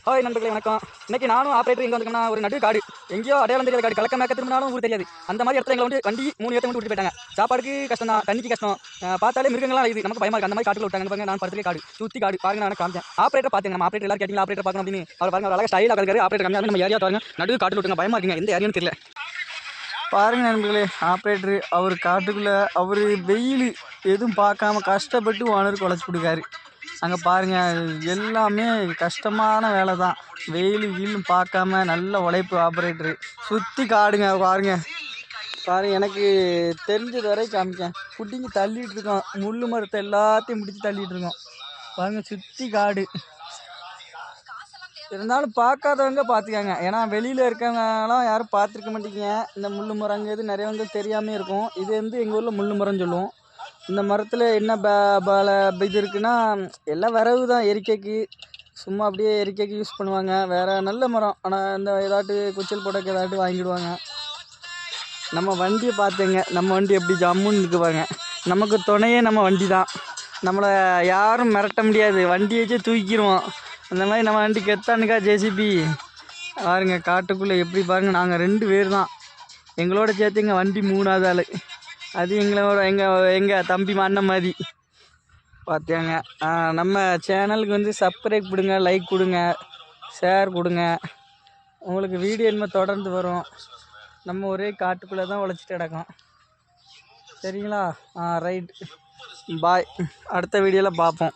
Hi நண்பர்களே வணக்கம். இன்னைக்கு நானும் ஆப்ரேட்டர் எங்கே வந்துக்கோன்னா ஒரு நடு காடு, எங்கேயோ அடையாளம் தெரியாத காடு, கலக்க மேக்க திரும்பினாலும் ஊர் தெரியாது. அந்த மாதிரி இடத்துல எங்களை வந்து வண்டி 3 இடத்த விட்டு போயிட்டாங்க. சாப்பாடுக்கு கஷ்டம் தான், தண்ணிக்கு கஷ்டம், பார்த்தாலே மிருகங்களாம் இது நமக்கு பயமா இருக்கு. அந்த மாதிரி காட்டுல விட்டாங்க பாருங்க. நான் படத்துலேயே காடு சுற்றி காடு பாருங்க. நான் காமிச்சேன் ஆப்ரேட்டர் பார்த்துங்க. நம்ம ஆப்ரேட்டர் எல்லாரும் கேட்டீங்க ஆப்ரேட்டர் பார்க்கணும் அப்படின்னு. அவர் பாருங்க, அவர் அழகாக ஸ்டைலாக கலக்காரு. ஆப்ரேட்டர் கம்மியாக நம்ம ஏரியா பாருங்க, நடு காட்டில் விட்டுங்க. பயமா இருக்குங்க, எந்த ஏரியான்னு தெரியல. பாருங்க நண்பர்களே, ஆப்ரேட்டரு அவர் காட்டுக்குள்ளே அவர் வெயில் எதுவும் பார்க்காம கஷ்டப்பட்டு ஓனருக்கு உழைச்சி கொடுக்காரு. அங்கே பாருங்கள், எல்லாமே கஷ்டமான வேலை தான். வெயில் கீழும் பார்க்காம நல்ல உழைப்பு ஆப்ரேட்டரு. சுற்றி காடுங்க பாருங்க. எனக்கு தெரிஞ்சது வரை காமிக்கேன். குட்டிங்க தள்ளிட்டு இருக்கோம், முள் மரத்தை எல்லாத்தையும் பிடிச்சி தள்ளிட்டு இருக்கோம் பாருங்க. சுற்றி காடு இருந்தாலும் பார்க்காதவங்க பார்த்துக்காங்க. ஏன்னா வெளியில் இருக்கவங்கலாம் யாரும் பார்த்துருக்க மாட்டீங்க. இந்த முள் மரங்கிறது நிறையவங்க தெரியாமல் இருக்கும். இது வந்து எங்கள் ஊரில் முள் மரம்னு சொல்லுவோம். இந்த மரத்தில் என்ன இது இருக்குன்னா, எல்லாம் விறகு தான், எரிக்கைக்கு சும்மா அப்படியே எரிக்கைக்கு யூஸ் பண்ணுவாங்க. வேறு நல்ல மரம். ஆனால் இந்த ஏதாட்டு குச்சல் போட்டக்கு ஏதாட்டு வாங்கிடுவாங்க. நம்ம வண்டியை பார்த்துங்க, நம்ம வண்டி எப்படி ஜம்முன்னு இருக்குவாங்க. நமக்கு துணையே நம்ம வண்டி தான். நம்மளை யாரும் மிரட்ட முடியாது, வண்டியை வச்சு தூக்கிடுவோம். அந்த மாதிரி நம்ம வண்டி கெத்தானுக்கா ஜேசிபி பாருங்க. காட்டுக்குள்ளே எப்படி பாருங்கள், நாங்கள் 2 பேர் தான். எங்களோட சேர்த்து எங்கள் வண்டி 3ஆவது ஆள். அது எங்களோட எங்கள் தம்பி அண்ணன் மாதிரி பார்த்தியாங்க. நம்ம சேனலுக்கு வந்து சப்ஸ்கிரைப் கொடுங்க, லைக் கொடுங்க, ஷேர் கொடுங்க. உங்களுக்கு வீடியோ என்ன தொடர்ந்து வரும். நம்ம ஒரே காட்டுக்குள்ளே தான் உழைச்சிட்டு கிடக்கோம், சரிங்களா? ரைட், பாய். அடுத்த வீடியோவில் பார்ப்போம்.